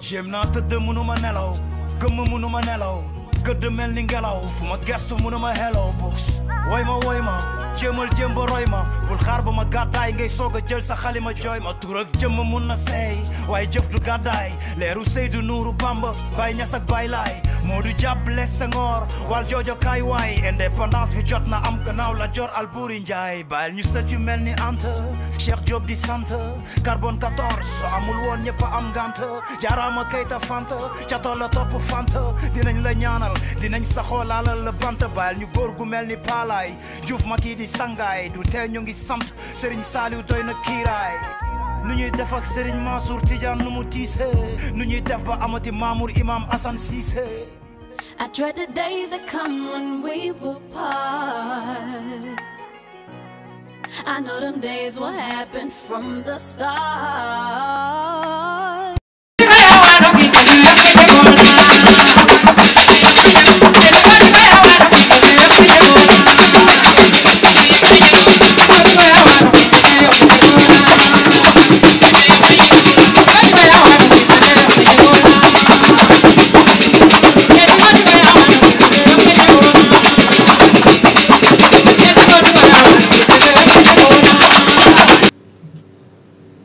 jéem naa tëdd mënuma nelaw gëmm mënuma nelaw gëdd mel ni ngelaw fu ma gestu mënuma hello books woy ma jéemal jéem ba roy ma bul xaar ba ma gàddaay ngay soog a jël sa xalima jooy ma tur ak jëmm mun na seey waaye jëf du gàddaay leeru Seydou Nourou Bamba Baay Ñas ak Baay Laay moo du jàppale Senghor wal joojo kaay waay indépendance bi jot na am gannaaw la Joor Alburi Njaay bàyyil ñu sët yu mel ni Anta Cheikh Diop di sant carbone 14 so amul woon ñëpp am ngant jaaraama Keita Fanta catoo la topp Fanta dinañ la ñaanal dinañ saxoo laalal la bant bàyyil ñu góor gu mel ni Paalaay Juuf ma kii di sangaay du tee ñu ngi sant Serigne Saliou doy na kiiraay nu ñuy def ak Serigne Mansour Tidiane nu mu tiisee nu ñuy def ba amati Mamour Imam Assane Cissé. I dread the days that come when we will part. I know them days will happen from the start.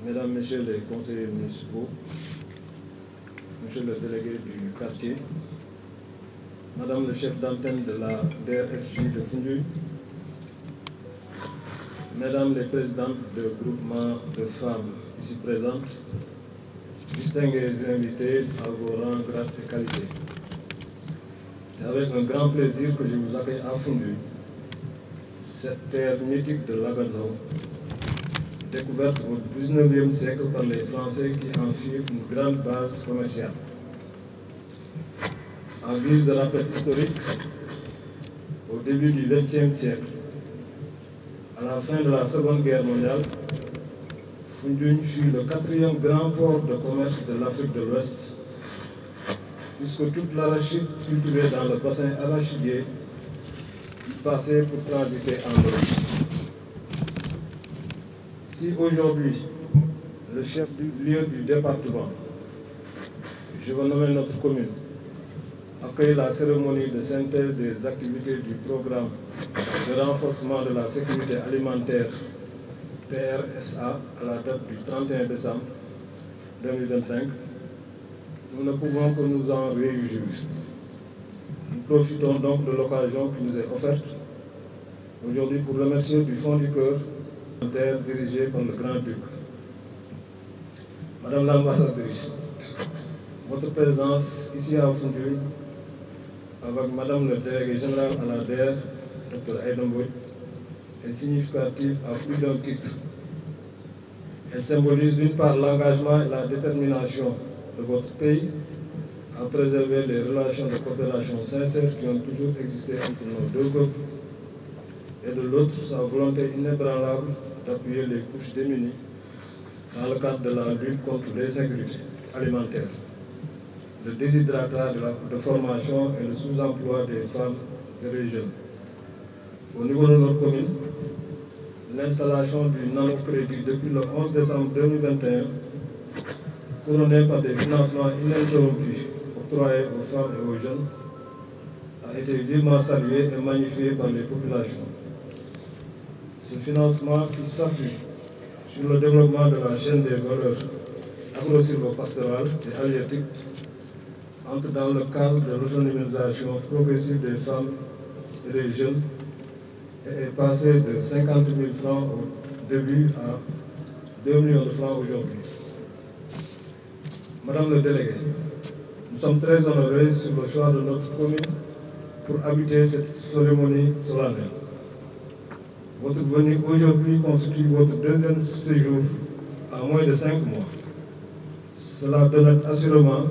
Mesdames, Messieurs les conseillers municipaux, Monsieur le délégué du quartier, Madame le chef d'antenne de la DRFJ de Foundiougne, Mesdames les présidentes de groupements de femmes ici présentes, distingués invités à vos rangs, grades et qualités. C'est avec un grand plaisir que je vous accueille à Foundiougne, cette terre mythique de l'Agano, découverte au XIXe siècle par les Français qui en firent une grande base commerciale. En guise de rappel historique, au début du XXe siècle, à la fin de la Seconde Guerre mondiale, Foundiougne fut le 4e grand port de commerce de l'Afrique de l'Ouest, puisque toute l'arachide cultivée dans le bassin arachidier passait pour transiter en Europe. Si aujourd'hui, le chef du lieu du département, je veux nommer notre commune, accueille la cérémonie de synthèse des activités du programme de renforcement de la sécurité alimentaire PRSA à la date du 31 décembre 2025, nous ne pouvons que nous en réjouir. Nous profitons donc de l'occasion qui nous est offerte aujourd'hui pour remercier du fond du cœur dirigé par le Grand-Duc. Madame l'ambassadrice, votre présence ici à Foundiougne, avec Madame le délégué général à la DER, Dr Aïdamboy, est significative à plus d'un titre. Elle symbolise d'une part l'engagement et la détermination de votre pays à préserver les relations de coopération sincères qui ont toujours existé entre nos deux peuples, et de l'autre sa volonté inébranlable d'appuyer les couches démunies dans le cadre de la lutte contre l'insécurité alimentaire, le déshydratat de formation et le sous-emploi des femmes et des jeunes. Au niveau de notre commune, l'installation du nanocrédit depuis le 11 décembre 2021, couronné par des financements ininterrompus octroyés aux femmes et aux jeunes, a été vivement salué et magnifié par les populations. Ce financement qui s'appuie sur le développement de la chaîne des valeurs agro-silvopastorales et halieutiques entre dans le cadre de l'autonomisation progressive des femmes et des jeunes et est passé de 50 000 francs au début à 2 millions de francs aujourd'hui. Madame le délégué, nous sommes très honorés sur le choix de notre commune pour habiter cette cérémonie solennelle. Votre venue aujourd'hui constitue votre deuxième séjour à moins de 5 mois. Cela donne assurément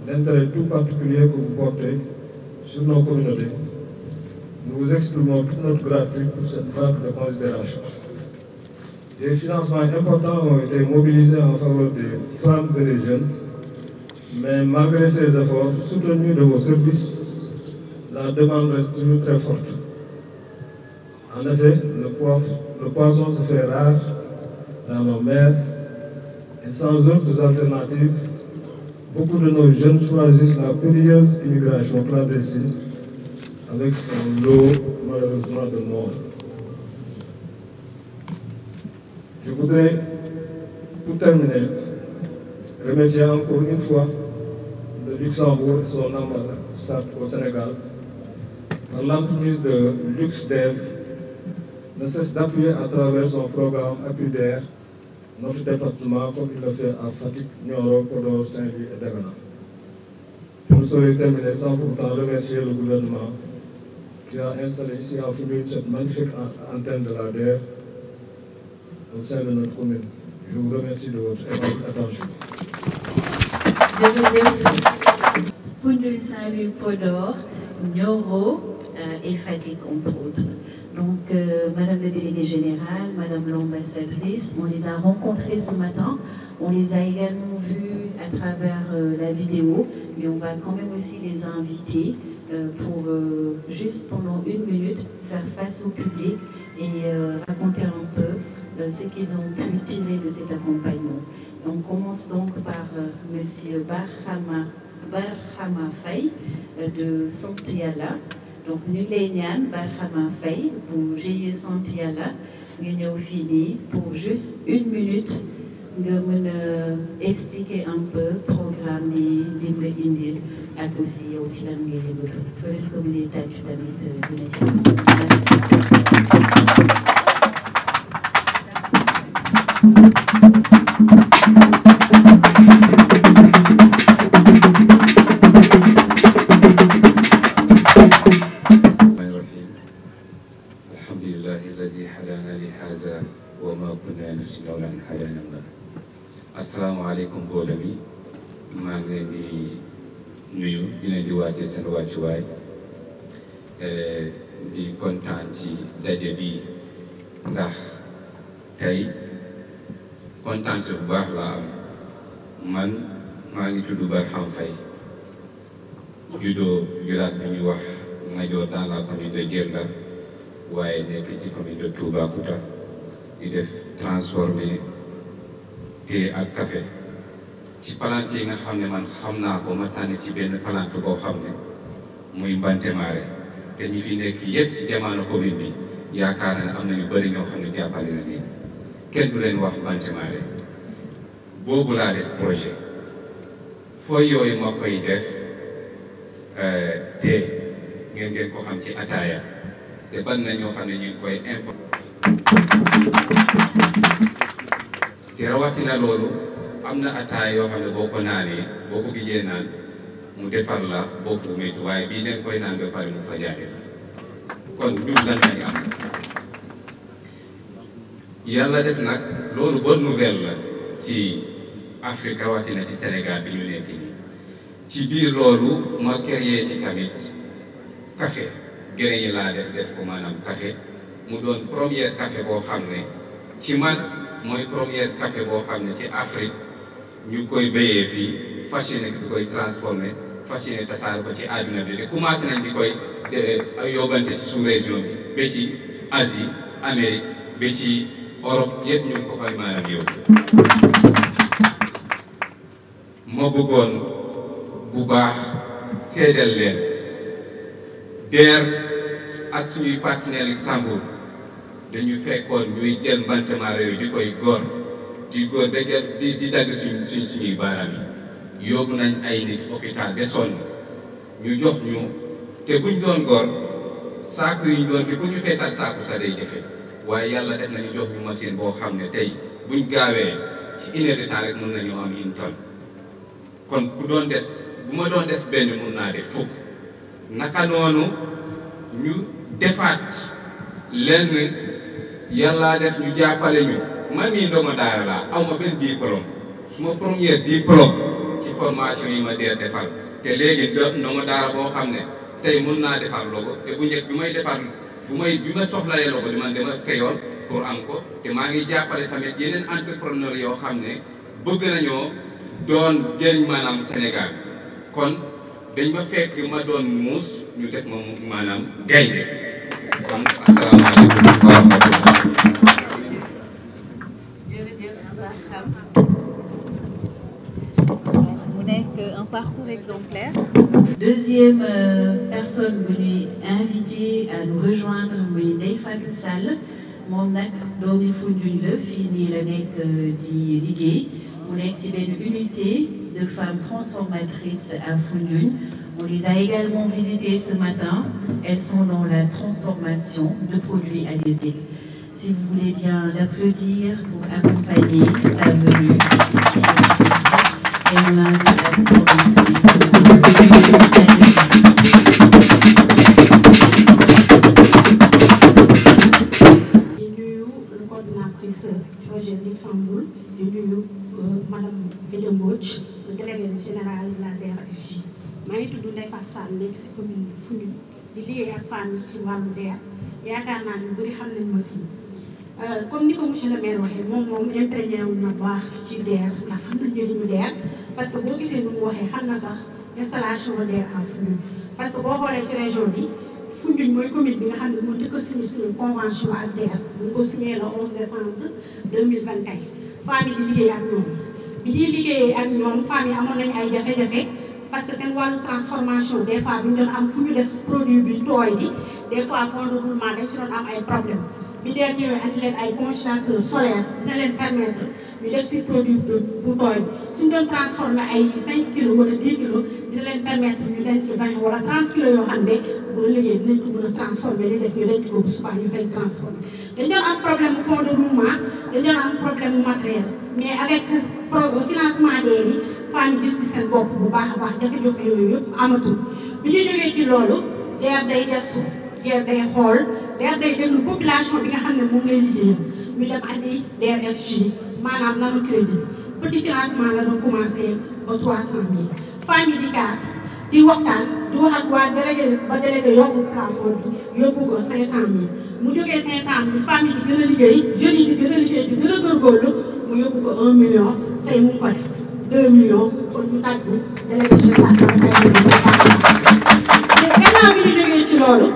l'intérêt tout particulier que vous portez sur nos communautés. Nous vous exprimons toute notre gratitude pour cette marque de considération. Des financements importants ont été mobilisés en faveur des femmes et des jeunes, mais malgré ces efforts soutenus de vos services, la demande reste toujours très forte. En effet, le poisson se fait rare dans nos mers et sans autres alternatives, beaucoup de nos jeunes choisissent la périlleuse immigration clandestine avec son lot malheureusement de morts. Je voudrais, pour terminer, remercier encore une fois le Luxembourg et son ambassade au Sénégal, par l'entreprise de LuxDev, ne cesse d'appuyer à travers son programme APUDER notre département comme il le fait à Fatick, Nioro, Podor, Saint-Louis et Dagana. Je ne saurais terminer sans pourtant remercier le gouvernement qui a installé ici à Foundiougne cette magnifique antenne de la DER au sein de notre commune. Je vous remercie de votre attention. Foundiougne, Saint-Louis, Podor, Nioro et Fatick entre autres. Donc, Madame la déléguée générale, Madame l'ambassadrice, on les a rencontrés ce matin. On les a également vus à travers la vidéo, mais on va quand même aussi les inviter pour juste pendant 1 minute faire face au public et raconter un peu ce qu'ils ont pu tirer de cet accompagnement. On commence donc par Monsieur Barhama Faye de Sant Yalla. Donc ñu ngi lay ñaan Barhama Faye bu GIE Sant Yalla nga ñëw fii nii pour juste 1 minute nga mën a expliquer un peu programme bi lim la indil ak aussi yow ci lan ngay yëngatu soo leen ko mënee tàccu tamit dina ci asalaamaaleykum mbooloo mi maa ngi leen di nuyu di leen di wàcce seen wàccuwaay di kontaan ci daje bi ndax tey kontaan bu baax laa am man maa ngi tudd Barhama Faye juddoo village bi ñuy wax Ngadior dans la commune de Djerla waaye nekk ci commune de Toubacouta di def transformé thé ak café ci plante yi nga xam ne man xam naa ko ma tànn ci benn plante boo xam ne muy Mbantemare te ñi fi nekk yépp ci jamono Covid bi yaakaar na ne am na ñu bari ñoo xam ne jàppale na ni kenn du leen wax Mbantemare boobu laa def projet fooy yooyu moo koy def thé ngeen ko xam ci ataaya te ban na ñoo xam ne ñu ngi koy import te rawatina loolu am na ataaya yoo xam ne boo ko naanee boo ko gijee naan mu defar la bopp bu métti waaye bii neen koy naan ba pare mu fajaate kon ñun lan lañu am yàlla def nag loolu bonne nouvelle la ci Afrique rawatina ci Sénégal bi ñu nekk nii ci biir loolu ma créé ci tamit café gërëm yi laa def ko maanaam café mu doon première café boo xam ne ci man mooy première café boo xam ne ci Afrique ñu koy béyee fii fas yéene di koy transformé fas yéene tasaare ko ci àdduna bi te commencé nañ di koy yóbbante ci sous-région bi ba ci Asie Amérique ba ci Europe yëpp ñu ngi ko koy maanaam yóbbu. ma bëggoon bu baax seedeel leen DER ak suñuy partenaires Sambour dañu fekkoon ñuy jël Mbantemare yooyu di koy góor ba di dagg suñuy baaraam yi yóbbu nañ ay nit hôpital ba sonn ñu jox ñu te buñ doon góor saaku yi ñu doon te bu ñu feesal saaku sa day jafe waaye yàlla def nañu jox ñu machine boo xam ne tey buñ gaawee ci 1 heure de temps rek mën nañu am 1 tonne kon bu ma doon def benn mun naa def fukk naka noonu ñu defaat lenn yàlla def ñu jàppale ñu man mii ndongo daara laa aw ma benn diplôme suma première diplôme ci formation yi ma DER defal te léegi ndongo daara boo xam ne tey mun naa defar logo te bu njëkk bi ma soxlalee logo di man dama fayoon pour am ko te maa ngi jàppale tamit yeneen entrepreneur yoo xam ne bëgg nañoo doon jëriñ maanaam Sénégal kon dañ ma fekk ma doon muus ñu def ma maanaam gaynde kon asalaamaaleykum wa rahmatulah. jërëjëf Barham mu nekk un parcours exemplaire. Deuxième personne bu ñuy invité à nous rejoindre muy Ndeye Fatou Sall moom nag doomi Foundiougne la fii nii la nekk di liggéey mu nekk ci benn unité de femmes transformatrices à Foundiougne. On les a également visitées ce matin. Elles sont dans la transformation de produits halieutiques. Si vous voulez bien l'applaudir pour accompagner sa venue ici et on l'invite à se commencer. di nuyu le coordinatrice projet Luxembourg di nuyu madame Aïda Mbodj le délégué général de la DER/FJ. maa ngi tudd Ndeye Fatou Sall nekk si commune Foundiougne di liggéey ak femmes yi ci wàllu DER yaakaar naa ne bëri xam nañ ma fii comme ni ko monsieur le maire waxee moom imprégné wu na baax ci DER ndax xam na njëriñu DER parce que boo gisee nu mu waxee xam na sax installation DER en Foundiougne parce que boo xoolee ci région bi Foundiougne mooy commune bi nga xam ne moo njëkk a signé suñu convention ak DER ñu ko signé le 11 décembre 2021 femmes yi di liggéey ak ñoom bi ñuy liggéeyee ak ñoom femmes yi amoon nañu ay jafe-jafe parce que seen wàllu transformation des fois duñ doon am fu ñu def produit bi tooy bi des fois fond de roulement dañ ci doon am ay problème bi DER ñëwee andi leen ay congélateur solaire dina leen permettre ñu def si produit bu tooy bi suñ doon transformé ay 5 kilos wala 10 kilos dina leen permettre ñu denc 20 wala 30 kilos yoo xam ne boo liggéey dinañ ko mën a transformé li des ñu denc ko bu subaa ñu koy transformé dañ doon am problème mu fond de roulement dañ doon am problème mu matériel mais avec financement DER yi femmes yi gis ci seen bopp bu baax a baax jafe-jafe yooyu yëpp amatul bi ñu jógee ci loolu DER day gestu DER day xool DER day déglu population bi nga xam ne moom lay liggéeyal ñu dem andi DER/FJ maanaam nanu crédit petit financement la doon commencé ba 300 000 femmes yi di kaas di waxtaan di wax ak waa délégué ba délégué yokku plafond bi yóbbu ko 500 000 mu jógee 500 000 femmes yi di gën a liggéey jeunes yi di gën a liggéey di gën a góorgóorlu mu yóbbu ko 1 million tey mu ngi ko def 2 millions kon ñu tàgg délégué général mais gannaaw bi ñu jógee ci loolu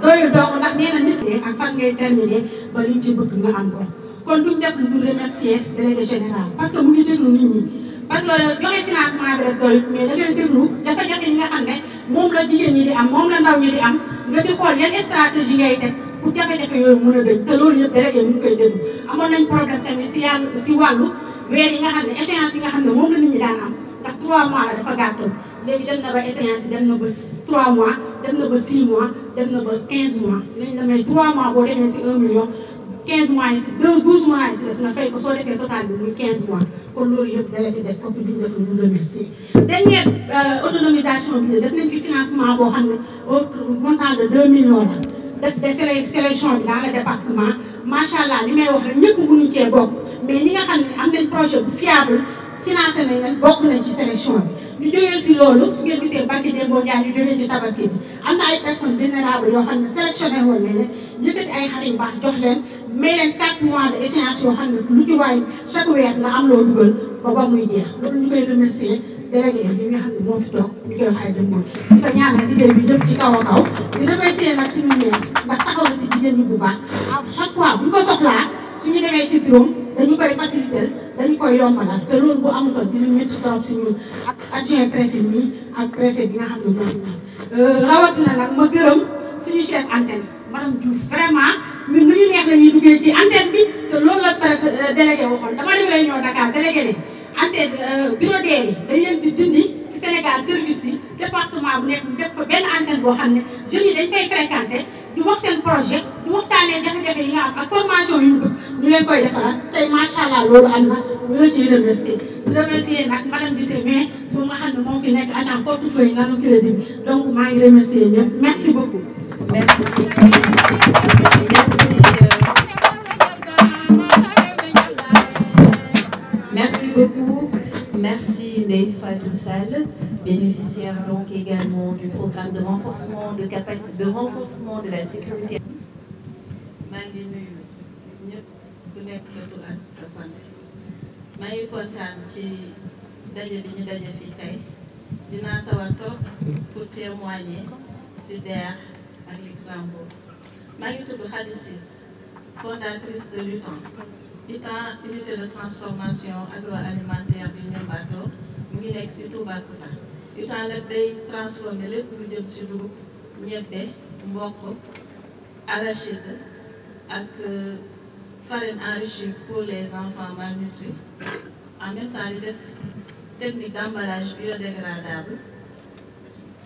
doyul donc ndax nee na nit ak fan ngay terminer ba liñ ci bëgg nga am ko kon duñ def lu dul remercier délégué général parce que mu ngi déglu nit ñi parce que joxe financement bi rek doyut mais da ngay déglu jafe-jafe yi nga xam ne moom la jigéen ñi di am moom la ndaw ñi di am nga di xool yan stratégie ngay teg pour jafe-jafe yooyu mën a dëñ te loolu yëpp délégué ñu ngi koy déglu amoon nañ problème tamit si wàllu weer yi nga xam ne échéance yi nga xam ne moom la nit ñi daan am ndax 3 mois la dafa gàttoon léegi dem na ba échéance yi dem na ba 3 mois dem na ba 6 mois dem na ba 15 mois nañ la may 3 mois boo demee si 1 million 15 mois yi si 12 mois yi si des nga fay ko soo defee total bi muy 15 mois kon loolu yëpp délégué def ko fi duñ def lu ñu remercier dernière autonomisation bi def nañ ci financement boo xam ne au montant de 2 millions la def de sélection bi dans le département macha allah li may wax rek ñëpp mënuñ cee bokk mais ñi nga xam ne am nañ projet bu fiable financé nañ leen bokk nañ ci sélection bi ñu jógee si loolu su ngeen gisee barki Demba Ndiaye ñu jógee ci tabaski bi am na ay personnes vulnérables yoo xam ne sélectionné woon nañ leen yëkkati ay xar yu baax jox leen may leen 4 mois de échéance yoo xam ne lu ci waay chaque weer nga am loo dugal ba muy jeex loolu ñu koy remercier délégué yi nga xam ne moo fi toog ñu koy wax ay dëngoon ñu ko ñaanal liggéey bi jëm ci kaw a kaw di remercier nag suñu maire ndax taxaw na si jigéen ñi bu baax à chaque fois bu ñu ko soxlaa suñu demee ci bureau dañu koy faciliter dañu koy yombalal te loolu bu amutoon dina métti trop si ñun ak adjoint préfet nii ak préfet bi nga xam ne moom rawatina nag ma gërëm suñu chef antenne madame Diouf vraiment ñun nu ñu neex la ñuy duggee ci antenne bi te loolu la préfet délégué waxoon dama dem réunion Dakar délégué ne antenne bureau DER yi dañ leen di dindi ci Sénégal service yi département bu nekk ñu def fa benn antenne boo xam ne jeunes yi dañ koy fréquenté di wax seen projet di waxtaanee jafe-jafe yi nga am ak formation yu ñu bëgg ñu leen koy defaral tey macha allah loolu am na ñu la ciy remercier di remercier nag madame Bissé mais moom nga xam ne moo fi nekk agent portefeuille nanu crédit bi donc maa ngi remercier ñëpp merci beaucoup. Merci. Merci beaucoup. Merci Ndeye Fatou Sall, bénéficiaire donc également du programme de renforcement de capacité, de renforcement de la sécurité. maa ngi nuyu ñëpp ku nekk sa tur ak sa sant maa ngi kontaan ci daje bi ñu daje fii tey dinaa sawar trop pour témoigner ci DER ak Luxembourg maa ngi tudd Khady Ciss fondatrice de l'UTAN unité de transformation agroalimentaire du Niombato mu ngi nekk si Toubacouta UTAN nag day transformé lépp lu jëm si dugub ñebbe mboq arachide ak farine enrichie pour les enfants malnutris en même temps di def technique d'emballage biodégradable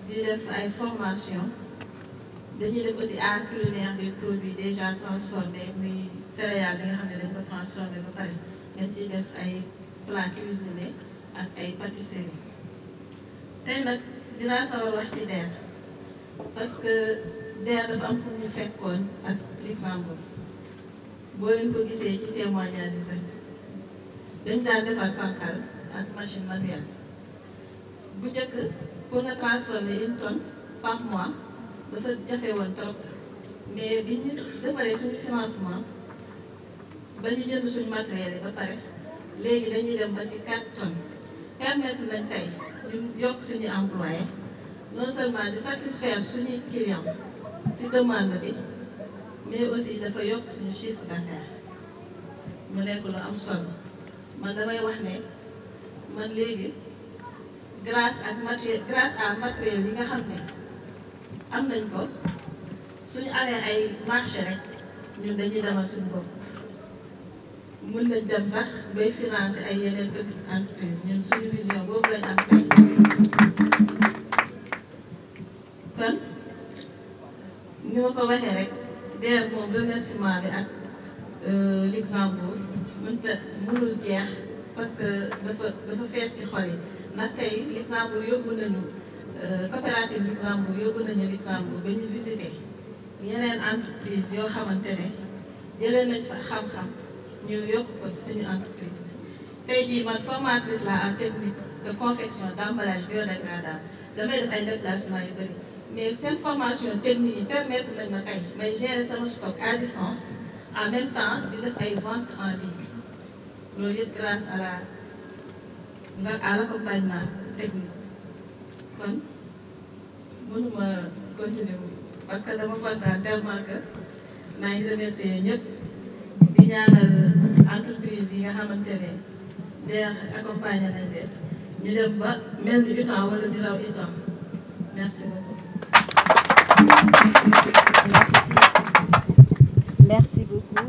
di def ay formation dañuy def aussi art culinaire des produits déjà transformés muy céréales yi nga xam ne dañ ko transformé ba pare dañ ciy def ay plats cuisinés ak ay pâtisseries tey nag dinaa sawar wax ci DER parce que DER dafa am fu ñu fekkoon ak Luxembourg boo leen ko gisee ci témoignage yi sax dañ daan defar sànqal ak machine manuelle bu njëkk pour nga transformer 1 tonne par mois dafa jafe woon trop mais bi ñu defaree suñu financement ba ñu jënd suñu matériel yi ba pare léegi dañuy dem ba ci 4 tonnes permettre nañ tey ñu yokk suñu employé non seulement di satisfaire suñuy client ci demande bi mais aussi dafa yokk suñu chiffre d'affaires mu nekk lu am solo man damay wax ne man léegi grâce à matériel yi nga xam ne am nañ ko suñu amee ay marché rek ñun dañuy demal suñu bopp mën nañ dem sax bay financer ay yeneen petites entreprises ñun suñu vision boobu lañ am tey kon ni ma ko waxee rek DER moom remerciement bi ak Luxembourg mënul jeex parce que dafa fees ci xol yi ndax tey Luxembourg yóbbu nañu coopérative Luxembourg yóbbu nañu Luxembourg ba ñu visité yeneen entreprise yoo xamante ne jëlee nañ fa xam-xam ñu yokk ko ci suñu entreprise tey jii man formatrice la en technique de confection d'emballage biodégradable damay def ay déplacement yu bëri mais seen formation technique yi permettre nañ ma tey may gérer sama stock à distance en même temps di def ay vente en ligne loolu yëpp grâce à l'accompagnement technique kon mënuma continuer parce que dama kontaan tellement que maa ngi remercier ñëpp di ñaanal entreprise yi nga xamante ne DER accompagné nañ leen ñu dem ba mel ni UTAN wala di raw UTAN merci beaucoup. Merci beaucoup.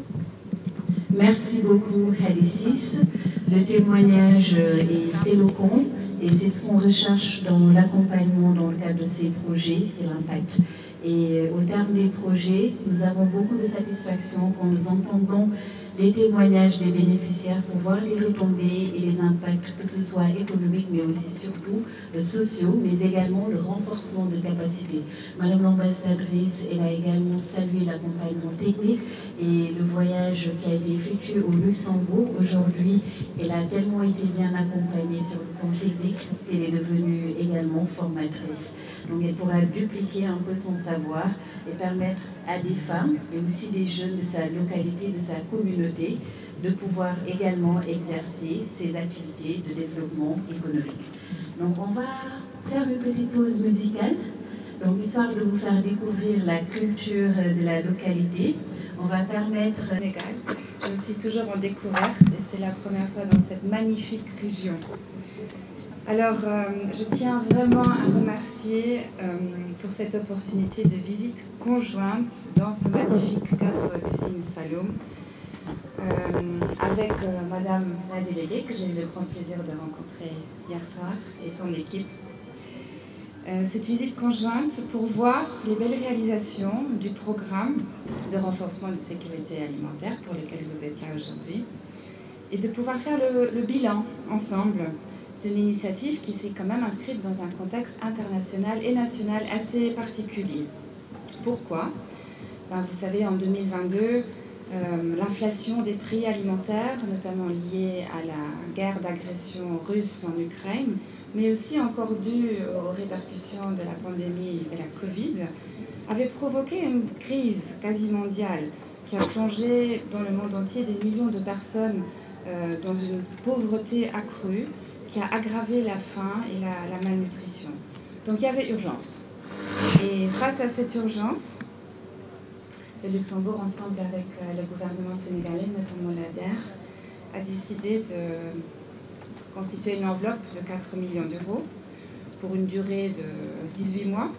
Merci beaucoup, Hady Ciss. Le témoignage est éloquent et c'est ce qu'on recherche dans l'accompagnement dans le cadre de ces projets, c'est l'impact. Et au terme des projets, nous avons beaucoup de satisfaction quand nous entendons les témoignages des bénéficiaires pour voir les retombées et les impacts, que ce soit économiques, mais aussi surtout sociaux, mais également le renforcement de capacités. Madame l'ambassadrice, elle a également salué l'accompagnement technique et le voyage qui a été effectué au Luxembourg. Aujourd'hui, elle a tellement été bien accompagnée sur le plan technique qu'elle est devenue également formatrice. Donc elle pourra dupliquer un peu son savoir et permettre à des femmes et aussi des jeunes de sa localité, de sa communauté, de pouvoir également exercer ces activités de développement économique. Donc on va faire une petite pause musicale, donc histoire de vous faire découvrir la culture de la localité. On va permettre... Je suis toujours en découverte et c'est la première fois dans cette magnifique région. Alors, je tiens vraiment à remercier pour cette opportunité de visite conjointe dans ce magnifique cadre du Signe Saloum avec Madame la déléguée que j'ai eu le grand plaisir de rencontrer hier soir et son équipe. Cette visite conjointe pour voir les belles réalisations du programme de renforcement de sécurité alimentaire pour lequel vous êtes là aujourd'hui et de pouvoir faire le bilan ensemble d'une initiative qui s'est quand même inscrite dans un contexte international et national assez particulier. Pourquoi ? Vous savez, en 2022, l'inflation des prix alimentaires, notamment liée à la guerre d'agression russe en Ukraine, mais aussi encore due aux répercussions de la pandémie de la Covid, avait provoqué une crise quasi mondiale qui a plongé dans le monde entier des millions de personnes dans une pauvreté accrue, qui a aggravé la faim et la malnutrition. Donc il y avait urgence. Et face à cette urgence, le Luxembourg, ensemble avec le gouvernement sénégalais, notamment la DER, a décidé constituait une enveloppe de 4 millions d'euros pour une durée de 18 mois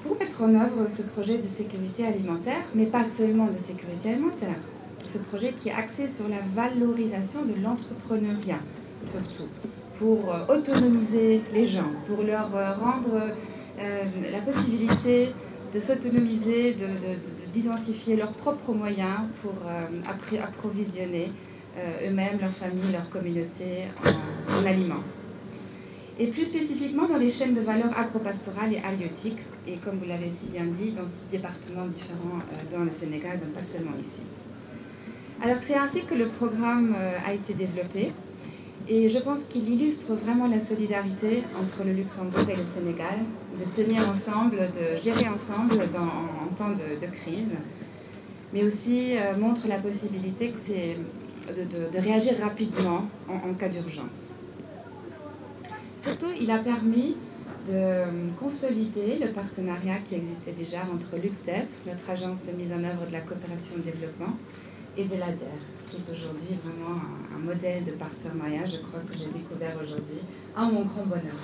pour mettre en œuvre ce projet de sécurité alimentaire, mais pas seulement de sécurité alimentaire. Ce projet qui est axé sur la valorisation de l'entrepreneuriat, surtout, pour autonomiser les gens, pour leur rendre la possibilité de s'autonomiser, d'identifier leurs propres moyens pour approvisionner eux-mêmes, leur famille, leur communauté en aliments. Et plus spécifiquement dans les chaînes de valeur agropastorale et halieutiques, et comme vous l'avez si bien dit, dans 6 départements différents dans le Sénégal, donc pas seulement ici. Alors c'est ainsi que le programme a été développé, et je pense qu'il illustre vraiment la solidarité entre le Luxembourg et le Sénégal, de tenir ensemble, de gérer ensemble en temps de crise, mais aussi montre la possibilité que de réagir rapidement en cas d'urgence. Surtout, il a permis de consolider le partenariat qui existait déjà entre l'UCSEF, notre agence de mise en œuvre de la coopération et développement, et de l'ADER, qui est aujourd'hui vraiment un modèle de partenariat, je crois, que j'ai découvert aujourd'hui, à mon grand bonheur.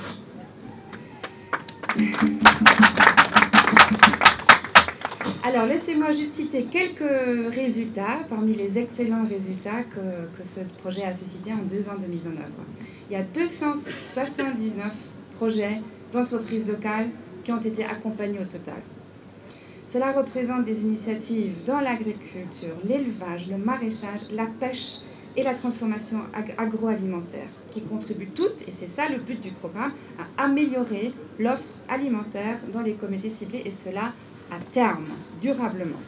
Alors, laissez-moi juste citer quelques résultats, parmi les excellents résultats que ce projet a suscité en 2 ans de mise en œuvre. Il y a 279 projets d'entreprises locales qui ont été accompagnés au total. Cela représente des initiatives dans l'agriculture, l'élevage, le maraîchage, la pêche et la transformation agroalimentaire, qui contribuent toutes, et c'est ça le but du programme, à améliorer l'offre alimentaire dans les communautés ciblées, et cela à terme, durablement.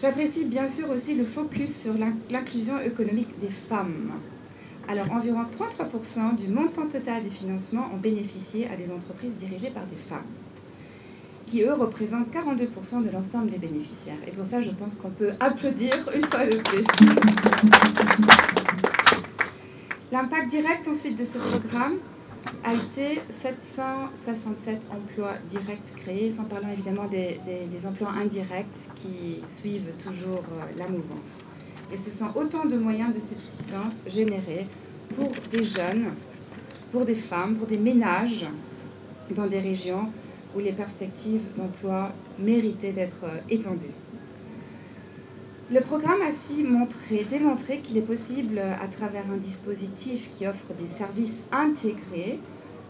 J'apprécie bien sûr aussi le focus sur l'inclusion économique des femmes. Alors, environ 33% du montant total des financements ont bénéficié à des entreprises dirigées par des femmes, qui, eux, représentent 42% de l'ensemble des bénéficiaires. Et pour ça, je pense qu'on peut applaudir une fois de plus. L'impact direct, ensuite, de ce programme a été 767 emplois directs créés, sans parler évidemment des emplois indirects qui suivent toujours la mouvance. Et ce sont autant de moyens de subsistance générés pour des jeunes, pour des femmes, pour des ménages dans des régions où les perspectives d'emploi méritaient d'être étendues. Le programme a ainsi démontré qu'il est possible, à travers un dispositif qui offre des services intégrés,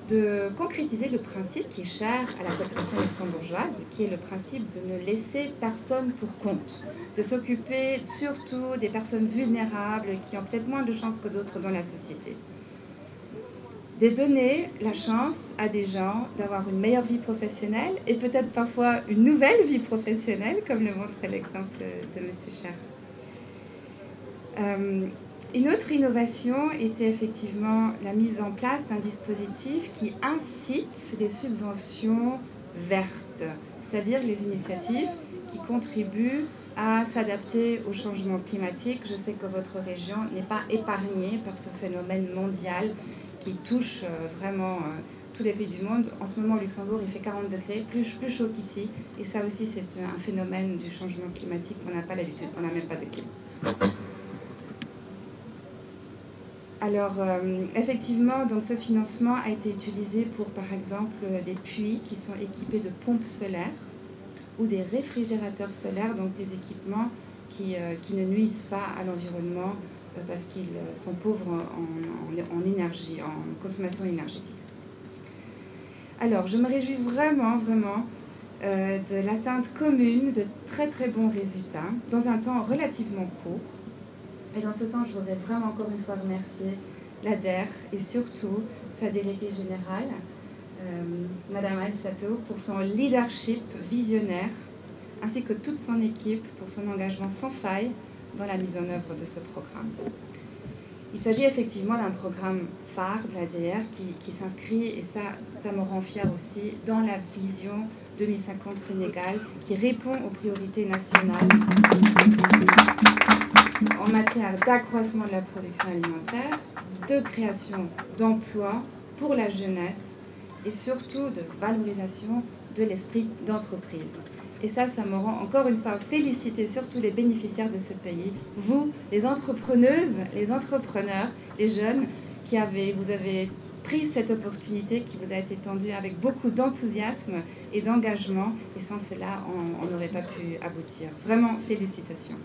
de concrétiser le principe qui est cher à la coopération luxembourgeoise, qui est le principe de ne laisser personne pour compte, de s'occuper surtout des personnes vulnérables qui ont peut-être moins de chance que d'autres dans la société. De donner la chance à des gens d'avoir une meilleure vie professionnelle et peut-être parfois une nouvelle vie professionnelle, comme le montre l'exemple de M. Cher. Une autre innovation était effectivement la mise en place d'un dispositif qui incite les subventions vertes, c'est-à-dire les initiatives qui contribuent à s'adapter au changement climatique. Je sais que votre région n'est pas épargnée par ce phénomène mondial qui touche vraiment tous les pays du monde. En ce moment, au Luxembourg, il fait 40 degrés, plus chaud qu'ici. Et ça aussi, c'est un phénomène du changement climatique qu'on n'a pas l'habitude, on n'a même pas de clim. Alors, effectivement, donc, ce financement a été utilisé pour, par exemple, des puits qui sont équipés de pompes solaires ou des réfrigérateurs solaires, donc des équipements qui ne nuisent pas à l'environnement parce qu'ils sont pauvres en énergie, en consommation énergétique. Alors, je me réjouis vraiment de l'atteinte commune de très bons résultats dans un temps relativement court. Et dans ce sens, je voudrais vraiment encore une fois remercier l'ADER et surtout sa déléguée générale, Madame Al-Sato, pour son leadership visionnaire, ainsi que toute son équipe pour son engagement sans faille dans la mise en œuvre de ce programme. Il s'agit effectivement d'un programme phare de l'ADER qui s'inscrit, et ça me rend fière aussi, dans la vision 2050 Sénégal, qui répond aux priorités nationales en matière d'accroissement de la production alimentaire, de création d'emplois pour la jeunesse et surtout de valorisation de l'esprit d'entreprise. Et ça me rend encore une fois féliciter surtout les bénéficiaires de ce pays, vous, les entrepreneuses, les entrepreneurs, les jeunes vous avez pris cette opportunité qui vous a été tendue avec beaucoup d'enthousiasme et d'engagement. Et sans cela, on n'aurait pas pu aboutir. Vraiment, félicitations.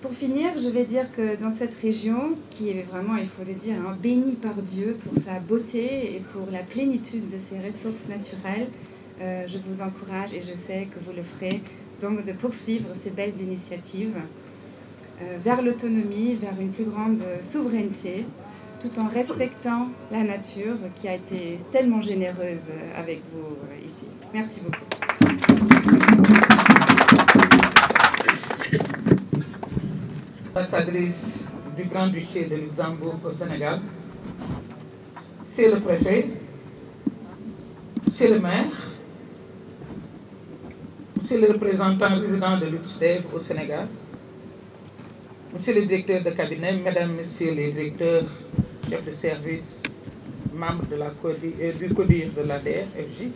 Pour finir, je vais dire que dans cette région, qui est vraiment, il faut le dire, bénie par Dieu pour sa beauté et pour la plénitude de ses ressources naturelles, je vous encourage, et je sais que vous le ferez, donc de poursuivre ces belles initiatives vers l'autonomie, vers une plus grande souveraineté, tout en respectant la nature qui a été tellement généreuse avec vous ici. Merci beaucoup. Ambassadrice du Grand-Duché de Luxembourg au Sénégal, c'est le préfet, c'est le maire, c'est le représentant résident de l'UXDEV au Sénégal, monsieur le directeur de cabinet, mesdames, messieurs les directeurs, chefs de service, membres de du CODIR de la DRFJ,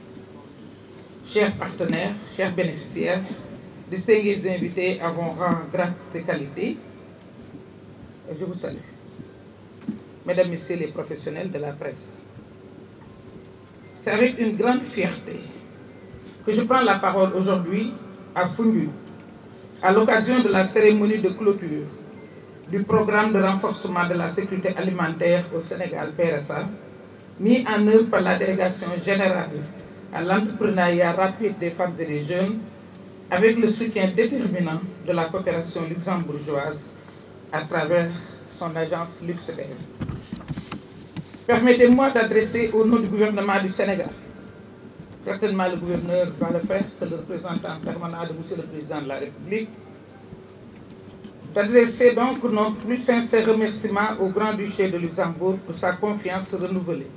chers partenaires, chers bénéficiaires, distingués invités à vos rangs, grades et qualités, je vous salue. Mesdames, messieurs les professionnels de la presse, c'est avec une grande fierté que je prends la parole aujourd'hui à Foundiougne, à l'occasion de la cérémonie de clôture du programme de renforcement de la sécurité alimentaire au Sénégal, PRSA, mis en œuvre par la Délégation générale à l'entrepreneuriat rapide des femmes et des jeunes, avec le soutien déterminant de la coopération luxembourgeoise à travers son agence LuxDev. Permettez-moi d'adresser au nom du gouvernement du Sénégal, certainement le gouverneur va le faire, c'est le représentant permanent de monsieur le Président de la République, d'adresser donc nos plus sincères remerciements au Grand-Duché de Luxembourg pour sa confiance renouvelée,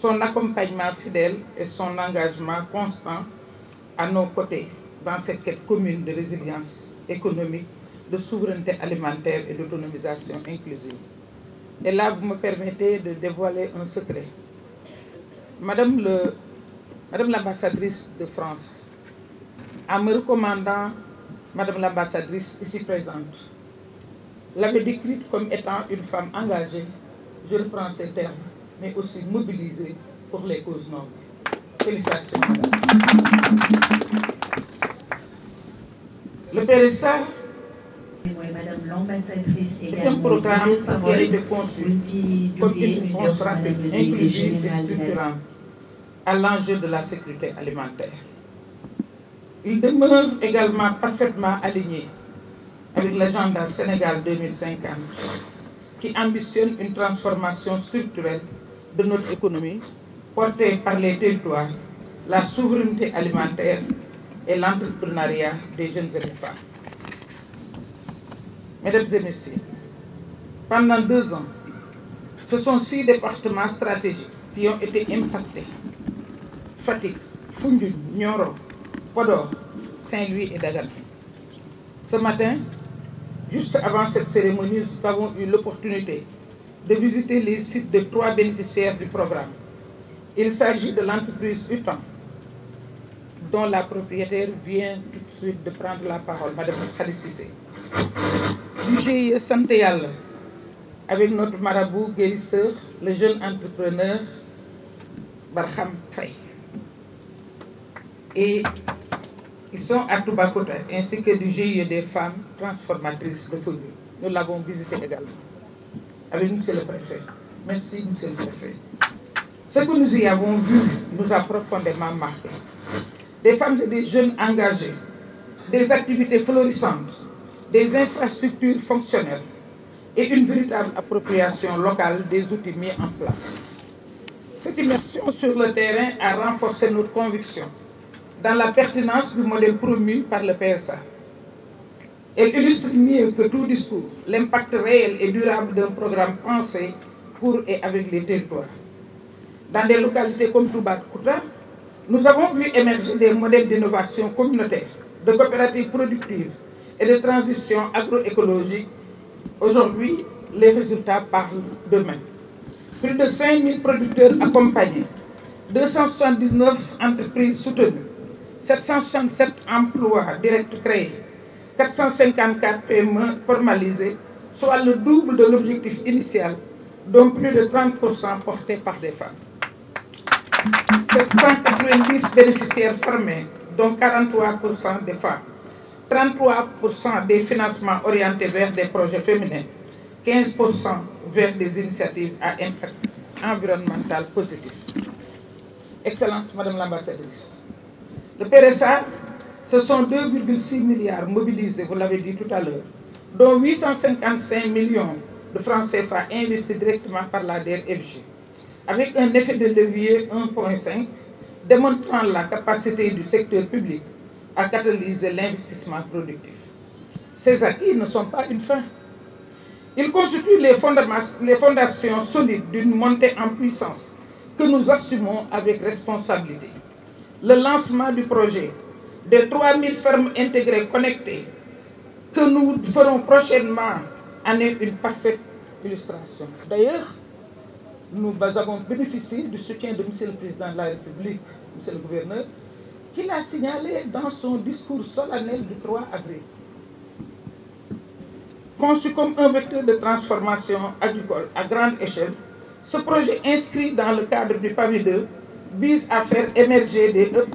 son accompagnement fidèle et son engagement constant à nos côtés dans cette quête commune de résilience économique, de souveraineté alimentaire et d'autonomisation inclusive. Et là, vous me permettez de dévoiler un secret. Madame l'ambassadrice de France, en me recommandant Madame l'ambassadrice ici présente, l'avait décrite comme étant une femme engagée, je reprends ces termes, mais aussi mobilisée pour les causes nobles. Félicitations, madame. Le PRSA, Madame l'ambassadrice, c'est un programme qui a été conçu comme une réponse rapide, inclusive et structurante à l'enjeu de la sécurité alimentaire. Il demeure également parfaitement aligné avec l'agenda Sénégal 2050, qui ambitionne une transformation structurelle de notre économie, portée par les territoires, la souveraineté alimentaire et l'entrepreneuriat des jeunes et des femmes. Mesdames et messieurs, pendant 2 ans, ce sont 6 départements stratégiques qui ont été impactés. Fatick, Foundiougne, Nioro, Podor, Saint-Louis et Dagana. Ce matin, juste avant cette cérémonie, nous avons eu l'opportunité de visiter les sites de 3 bénéficiaires du programme. Il s'agit de l'entreprise UTAN, dont la propriétaire vient tout de suite de prendre la parole, Madame Khady Cissé. Du GIE Santé Yalla, avec notre marabout guérisseur, le jeune entrepreneur Barham Faye. Et ils sont à Toubacouta, ainsi que du GIE des femmes transformatrices de Foundiougne. Nous l'avons visité également, avec monsieur le préfet. Merci, monsieur le préfet. Ce que nous y avons vu nous a profondément marqué. Des femmes et des jeunes engagés, des activités florissantes, des infrastructures fonctionnelles et une véritable appropriation locale des outils mis en place. Cette immersion sur le terrain a renforcé notre conviction dans la pertinence du modèle promu par le PSA. Elle illustre mieux que tout discours l'impact réel et durable d'un programme pensé pour et avec les territoires. Dans des localités comme Toubacouta, nous avons vu émerger des modèles d'innovation communautaire, de coopératives productives et de transition agroécologique. Aujourd'hui, les résultats parlent d'eux-mêmes. Plus de 5000 producteurs accompagnés, 279 entreprises soutenues, 767 emplois directs créés, 454 PME formalisés, soit le double de l'objectif initial dont plus de 30% portés par des femmes. 790 bénéficiaires formés, dont 43% des femmes, 33% des financements orientés vers des projets féminins, 15% vers des initiatives à impact environnemental positif. Excellence, Madame l'ambassadrice. Le PRSA, ce sont 2,6 milliards mobilisés, vous l'avez dit tout à l'heure, dont 855 millions de francs CFA investis directement par la DER/FJ, avec un effet de levier 1,5, démontrant la capacité du secteur public à catalyser l'investissement productif. Ces acquis ne sont pas une fin. Ils constituent les fondations solides d'une montée en puissance que nous assumons avec responsabilité. Le lancement du projet des 3000 fermes intégrées connectées que nous ferons prochainement en est une parfaite illustration. D'ailleurs, nous avons bénéficié du soutien de M. le Président de la République, M. le Gouverneur, qui l'a signalé dans son discours solennel du 3 avril. Conçu comme un vecteur de transformation agricole à grande échelle, ce projet inscrit dans le cadre du PAVI 2 vise à faire émerger des hubs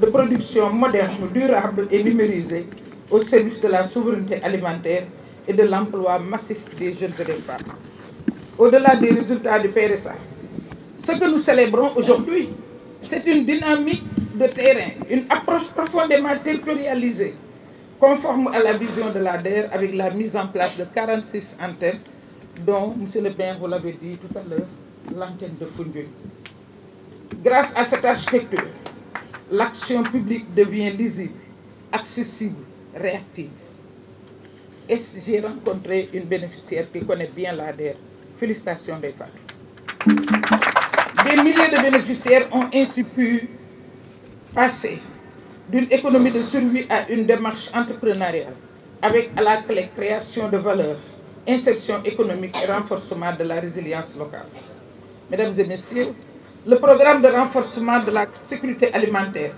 de production modernes, durables et numérisés au service de la souveraineté alimentaire et de l'emploi massif des jeunes et des femmes. Au-delà des résultats du PRSA, ce que nous célébrons aujourd'hui, c'est une dynamique de terrain, une approche profondément territorialisée, conforme à la vision de la DER avec la mise en place de 46 antennes, dont, M. le maire, vous l'avez dit tout à l'heure, l'antenne de Foundiougne. Grâce à cette architecture, l'action publique devient lisible, accessible, réactive. Et j'ai rencontré une bénéficiaire qui connaît bien la DER. Félicitations des femmes. Des milliers de bénéficiaires ont ainsi pu passer d'une économie de survie à une démarche entrepreneuriale, avec à la clé création de valeur, insertion économique et renforcement de la résilience locale. Mesdames et messieurs, le programme de renforcement de la sécurité alimentaire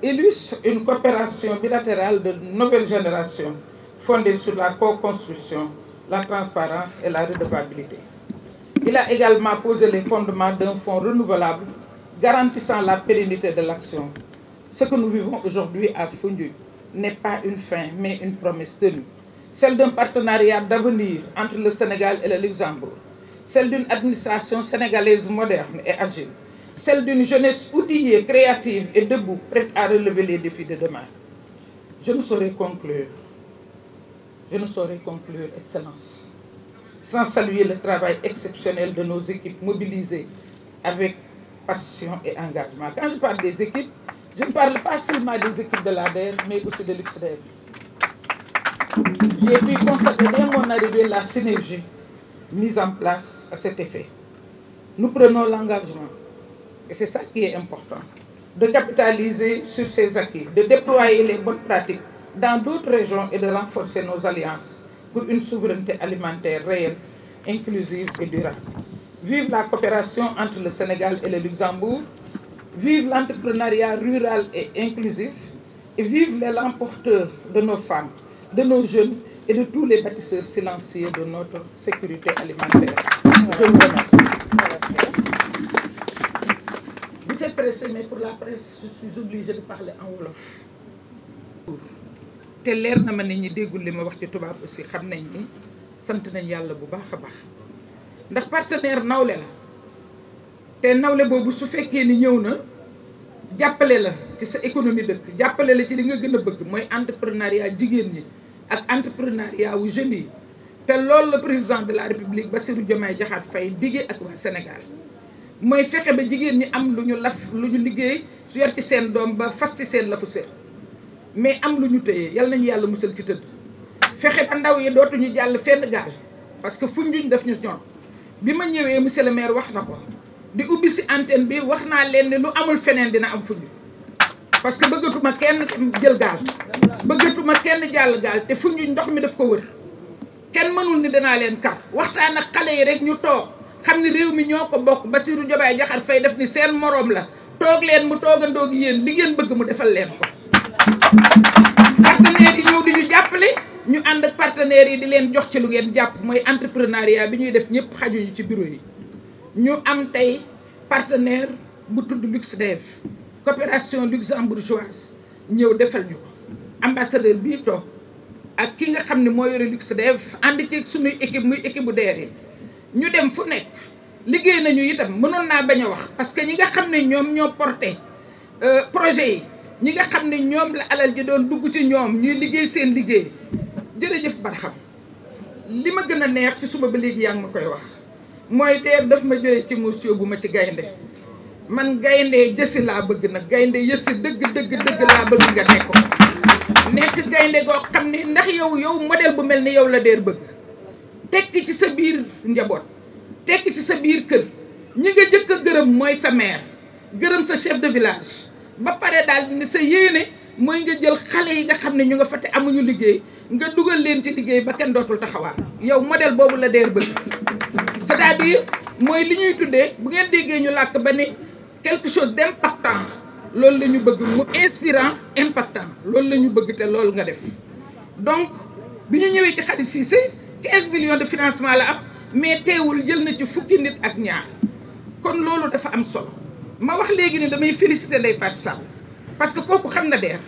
illustre une coopération bilatérale de nouvelle génération fondée sur la co-construction, la transparence et la redevabilité. Il a également posé les fondements d'un fonds renouvelable garantissant la pérennité de l'action. Ce que nous vivons aujourd'hui à Foundiougne n'est pas une fin, mais une promesse tenue. Celle d'un partenariat d'avenir entre le Sénégal et le Luxembourg. Celle d'une administration sénégalaise moderne et agile. Celle d'une jeunesse outillée, créative et debout, prête à relever les défis de demain. Je ne saurais conclure, Excellence, sans saluer le travail exceptionnel de nos équipes mobilisées avec passion et engagement. Quand je parle des équipes, je ne parle pas seulement des équipes de l'ADER, mais aussi de l'UXDER. J'ai pu constater dès mon arrivée la synergie mise en place à cet effet. Nous prenons l'engagement, et c'est ça qui est important, de capitaliser sur ces acquis, de déployer les bonnes pratiques dans d'autres régions et de renforcer nos alliances pour une souveraineté alimentaire réelle, inclusive et durable. Vive la coopération entre le Sénégal et le Luxembourg, vive l'entrepreneuriat rural et inclusif, et vive l'élan porteur de nos femmes, de nos jeunes et de tous les bâtisseurs silencieux de notre sécurité alimentaire. Je vous remercie. Vous êtes pressé, mais pour la presse, je suis obligée de parler en wolof. te leer na ma ne ñi déggul li ma wax ci tubaab aussi xam nañ ni sant nañ yàlla bu baax a baax ndax partenaire nawle la te nawle boobu su fekkee ni ñëw na jàppale la ci sa économie dëkk jàppale la ci li nga gën a bëgg mooy entrepreneuriat jigéen ñi ak entrepreneuriat wu jeunes yi te loolu la président de la république Bassirou Diomaye Diakhar Faye diggee ak waa Sénégal mooy fexe ba jigéen ñi am lu ñu laf lu ñu liggéey su yor ci seen doom ba fas ci seen lafu seen mais am lu ñu téye yal nañu yàlla musal ci tëdd fexe ba ndaw yi dootuñu jàll fenn gaal parce que Foundiougne daf ñu ñor bi ma ñëwee monsieur le maire wax na ko di ubbi si antenne bi wax naa leen ne lu amul feneen dina am Foundiougne parce que bëggatuma kenn jël gaal bëggatuma kenn jàll gaal te Foundiougne ndox mi daf ko wër kenn mënul ni danaa leen kar waxtaan ak xale yi rek ñu toog xam ni réew mi ñoo ko bokk Bassirou Diomaye Diakhar Faye def ni seen moroom la toog leen mu toogandoog yéen li ngeen bëgg mu defal leen ko partenaires yi ñëw di ñu jàppale ñu ànd ak partenaires yi di leen jox ci lu ngeen jàpp mooy entrepreneuriat bi ñuy def ñëpp xajuñu ci bureau yi ñu am tey partenaire bu tudd LuxDev coopération luxembourgeoise ñëw defal ñu ko ambassadeur bii toog ak ki nga xam ne moo yore LuxDev ànd ci suñuy équipe muy équipe bu DER yi ñu dem fu nekk liggéey nañu itam mënoon naa bañ a wax parce que ñi nga xam ne ñoom ñoo porté projet yi ñi nga xam ne ñoom la alal ji doon dugg ci ñoom ñuy liggéey seen liggéey jërëjëf Barham li ma gën a neex ci suba ba léegi yaa ngi ma koy wax mooy DER daf ma jëlee ci monsieur bu ma ci gaynde man gaynde jësi laa bëgg nag gaynde yësi dëgg laa bëgg nga nekk ko nekk gaynde goo xam ne ndax yow modèle bu mel ni yow la DER bëgg tekki ci sa biir njaboot tekki ci sa biir kër ñi nga jëkk a gërëm mooy sa maire gërëm sa chef de village ba pare daal ni sa yéene mooy nga jël xale yi nga xam ne ñu nga fa te amuñu liggéey nga dugal leen ci liggéey ba kenn dootul taxawaat yow modèle boobu la DER bëgg c'est-à-dire mooy li ñuy tuddee bu ngeen déggee ñu làkk ba ni quelque chose d'impactant loolu la ñu bëgg mu inspirant impactant loolu la ñu bëgg te loolu nga def donc bi ñu ñëwee ci Khady Cissé 15 millions de financement la am mais teewul jël na ci fukki nit ak ñaar kon loolu dafa am solo ma wax léegi ni damay féliciter Ndeye Fatou Sall parce que kooku xam na DER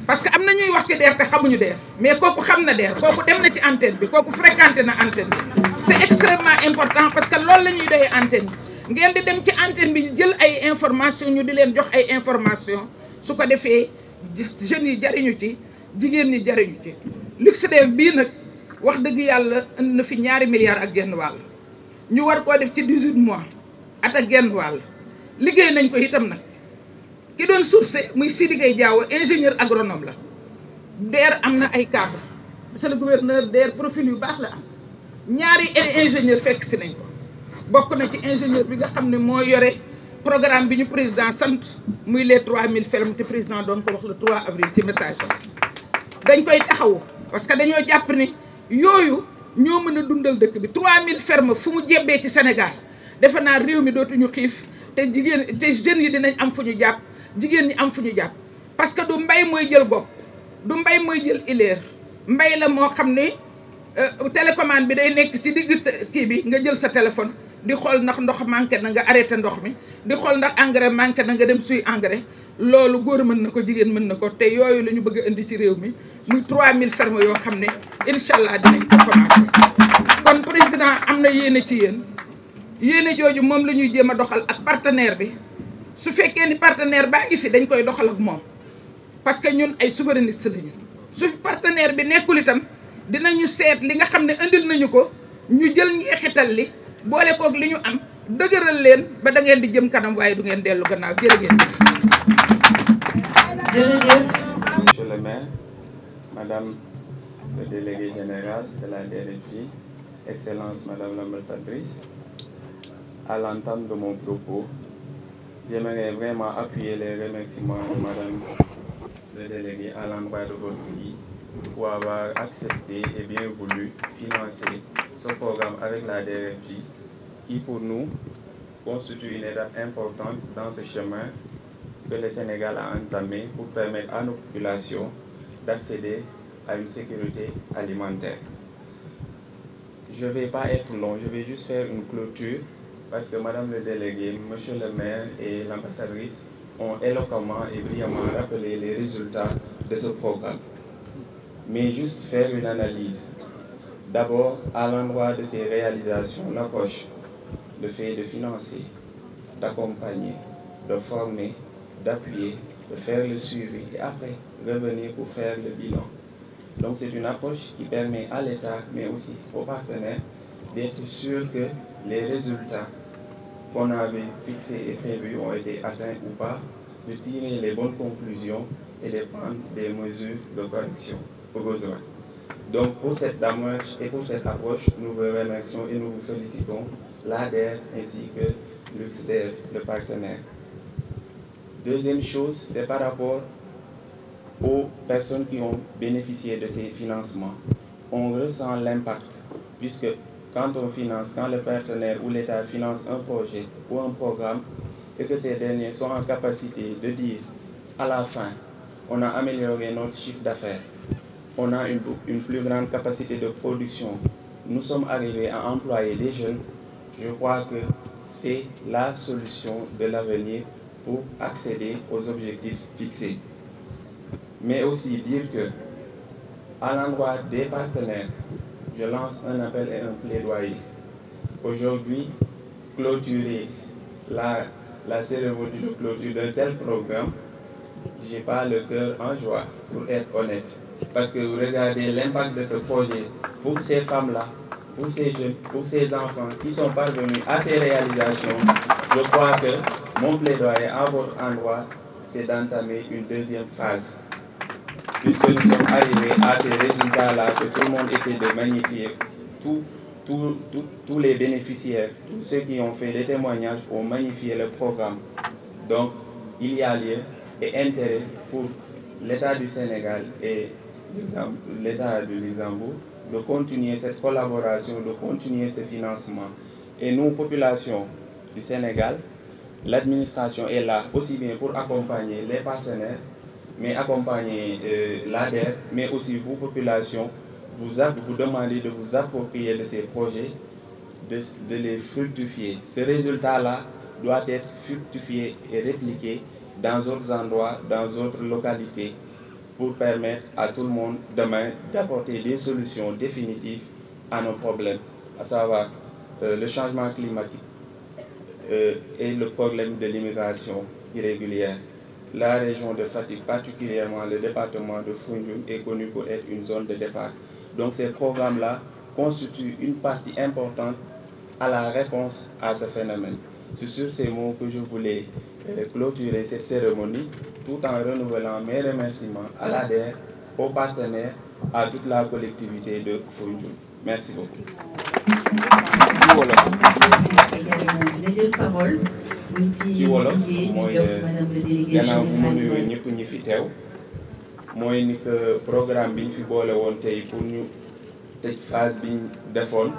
parce que am na ñuy wax ci DER te xamuñu DER mais kooku xam na DER kooku dem na ci antenne bi kooku fréquenté na antenne bi c'est extrêmement important parce que loolu la ñuy doyee antenne bi ngeen di dem ci antenne bi jël ay information ñu di leen jox ay information su ko defee jeunes yi jariñu ci jigéen ñi jariñu ci LuxDev bii nag wax dëgg yàlla indi na fi 2 milliards ak genn wàll ñu war koo def ci 18 mois at ak genn wàll liggéey nañ ko itam nag ki doon sourcé muy Sidi Gueye Diawo ingénieur agronome la DER am na ay cadre monsieur le gouverneur DER profil yu baax la am ñaari ingénieur fekk si nañ ko bokk na ci ingénieur bi nga xam ne moo yore programme bi ñu président sant muy les 3000 fermes te président doon ko wax le 3 avril ci message dañ koy taxawu parce que dañoo jàpp ni yooyu ñoo mën a dundal dëkk bi 3000 fermes fu mu jebbee ci Sénégal defe naa réew mi dootuñu xiif te jigéen te jeunes yi dinañ am fu ñu jàpp jigéen ñi am fu ñu jàpp parce que du mbay mooy jël gopp du mbay mooy jël ileer mbay la moo xam ne télécommande bi day nekk ci digg kii bi nga jël sa téléphone di xool ndax ndox manqué na nga arrêté ndox mi di xool ndax engrais manqué na nga dem suy engrais loolu góor mën na ko jigéen mën na ko te yooyu la ñu bëgg a indi ci réew mi muy 3000 fermes yoo xam ne incha allah dinañ ko commencé kon président am na yéene ci yéene jooju moom la ñuy jéem a doxal ak partenaire bi su fekkee ni partenaire baa ngi fi dañ koy doxal ak moom parce que ñun ay souverainiste lañu su partenaire bi nekkul itam dinañu seet li nga xam ne indil nañu ko ñu jël njeexital li boole koog li ñu am dëgëral leen ba da ngeen di jëm kanam waaye du ngeen dellu gannaaw jërë ngeen jëf. jërëjëf. Monsieur le maire, madame le délégué général de la DRFJ, Excellence madame l'ambassadrice, à l'entame de mon propos, j'aimerais vraiment appuyer les remerciements de madame le délégué à l'endroit de votre pays pour avoir accepté et bien voulu financer ce programme avec la DRFJ qui pour nous constitue une étape importante dans ce chemin que le Sénégal a entamé pour permettre à nos populations d'accéder à une sécurité alimentaire. Je ne vais pas être long, je vais juste faire une clôture parce que madame le délégué, monsieur le maire et l'ambassadrice ont éloquemment et brillamment rappelé les résultats de ce programme. Mais juste faire une analyse. D'abord, à l'endroit de ces réalisations, l'approche, le fait de financer, d'accompagner, de former, d'appuyer, de faire le suivi et après revenir pour faire le bilan. Donc c'est une approche qui permet à l'État, mais aussi aux partenaires, d'être sûr que les résultats qu'on avait fixés et prévus ont été atteints ou pas, de tirer les bonnes conclusions et de prendre des mesures de correction au besoin. Donc pour cette démarche et pour cette approche, nous vous remercions et nous vous félicitons, l'ADER ainsi que LuxDev, le partenaire. Deuxième chose, c'est par rapport aux personnes qui ont bénéficié de ces financements. On ressent l'impact, puisque quand on finance, quand le partenaire ou l'État finance un projet ou un programme, et que ces derniers sont en capacité de dire à la fin, on a amélioré notre chiffre d'affaires, on a une plus grande capacité de production, nous sommes arrivés à employer des jeunes, je crois que c'est la solution de l'avenir pour accéder aux objectifs fixés. Mais aussi dire que, à l'endroit des partenaires, je lance un appel et un plaidoyer. Aujourd'hui, clôturer la cérémonie de clôture d'un tel programme, je n'ai pas le cœur en joie, pour être honnête. Parce que vous regardez l'impact de ce projet pour ces femmes-là, pour ces jeunes, pour ces enfants qui sont parvenus à ces réalisations. Je crois que mon plaidoyer à votre endroit, c'est d'entamer une deuxième phase. Puisque nous sommes arrivés à ces résultats-là, que tout le monde essaie de magnifier, tous les bénéficiaires, tous ceux qui ont fait des témoignages ont magnifié le programme. Donc, il y a lieu et intérêt pour l'État du Sénégal et l'État du Luxembourg de continuer cette collaboration, de continuer ce financement. Et nous, population du Sénégal, l'administration est là aussi bien pour accompagner les partenaires, mais accompagner l'ADER, mais aussi vous, population, vous demandez de vous approprier de ces projets, de les fructifier. Ce résultat-là doit être fructifié et répliqué dans d'autres endroits, dans d'autres localités, pour permettre à tout le monde demain d'apporter des solutions définitives à nos problèmes, à savoir le changement climatique et le problème de l'immigration irrégulière. La région de Fatick, particulièrement le département de Foundiougne, est connu pour être une zone de départ. Donc ces programmes-là constituent une partie importante à la réponse à ce phénomène. C'est sur ces mots que je voulais clôturer cette cérémonie, tout en renouvelant mes remerciements à l'ADER, aux partenaires, à toute la collectivité de Foundiougne. Merci beaucoup. ci wolof mooy gannaaw bu ma nuyoo ñëpp ñi fi teew mooy ni que programme bi ñu fi boole woon tey pour ñu tëj phase bi ñu defoon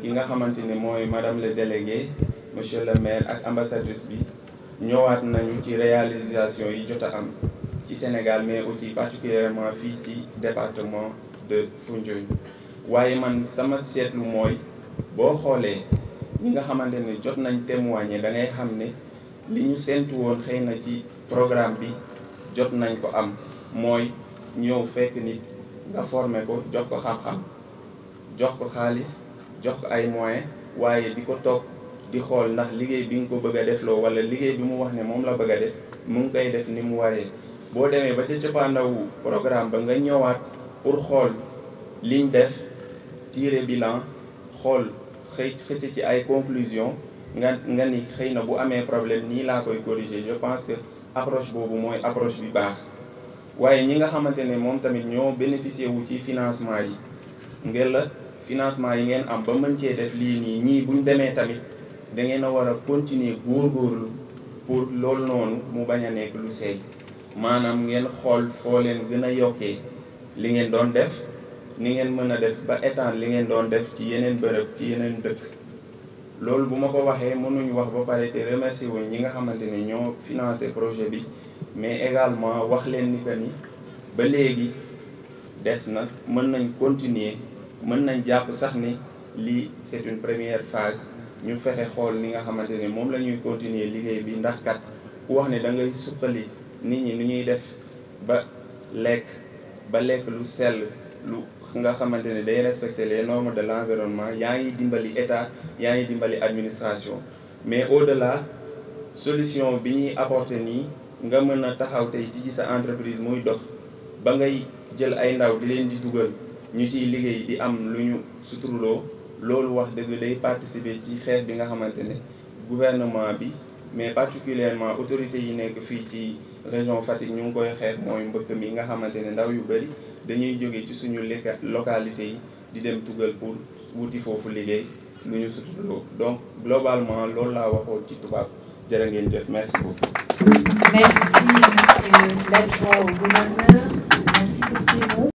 ki nga xamante ni mooy madame le délégué monsieur le maire ak ambassadrice bi ñëwaat nañu ci réalisation yi jot a am ci Sénégal mais aussi particulièrement fii ci département de Foundiougne waaye man sama seetlu mooy boo xoolee ñi nga xamante ne jot nañ témoigner da ngay xam ne li ñu séntu woon xëy na ci programme bi jot nañ ko am mooy ñëw fekk nit nga former ko jox ko xam-xam jox ko xaalis jox ko ay moyens waaye di ko toog di xool ndax liggéey bi nga ko bëgg a defloo wala liggéey bi mu wax ne moom la bëgg a def mu ngi koy def ni mu waree boo demee ba ca cappaandawu programme ba nga ñëwaat pour xool liñ def tirer bilan xool xëcc ci ay conclusion nga ni xëy na bu amee problème nii laa koy corriger je pense que approche boobu mooy approche bi baax waaye ñi nga xamante ne moom tamit ñoo bénéficier wu ci financement yi ngeen la financement yi ngeen am ba mën cee def lii nii ñii buñ demee tamit da ngeen a war a continuer góorgóorlu pour loolu noonu mu bañ a nekk lu seey maanaam ngeen xool foo leen gën a yokkee li ngeen doon def ni ngeen mën a def ba étendre li ngeen doon def ci yeneen bërëb ci yeneen dëkk loolu bu ma ko waxee mënuñu wax ba pare te remercier wuñ ñi nga xamante ne ñoo financé projet bi mais également wax leen ni que ni ba léegi des na mën nañ continuer mën nañ jàpp sax ni lii c'est une première phase ñu fexe xool ni nga xamante ne moom la ñuy continuer liggéey bi ndax kat ku wax ne da ngay suqali nit ñi ni ñuy def ba lekk lu sell lu nga xamante ne day respecter les normes de l'environnement yaa ngi dimbali état yaa ngi dimbali administration mais au-delà solution bi ñuy apporter nii nga mën a taxaw tey ci sa entreprise muy dox ba ngay jël ay ndaw di leen di dugal ñu ciy liggéey di am lu ñu suturloo loolu wax dëgg day participer ci xeex bi nga xamante ne gouvernement bi mais particulièrement autorités yi nekk fii ci région Fatick ñu ngi koy xeex mooy mbëkk mi nga xamante ne ndaw yu bari dañuy jóge ci suñu localité yi di dem tugal pour wuti foofu liggéey lu ñu suturloo donc globalement loolu laa waxoon ci tubaab jërë ngeen jëf merci beaucoup. Merci monsieur l'adjoint au gouverneur, merci pour ces mots.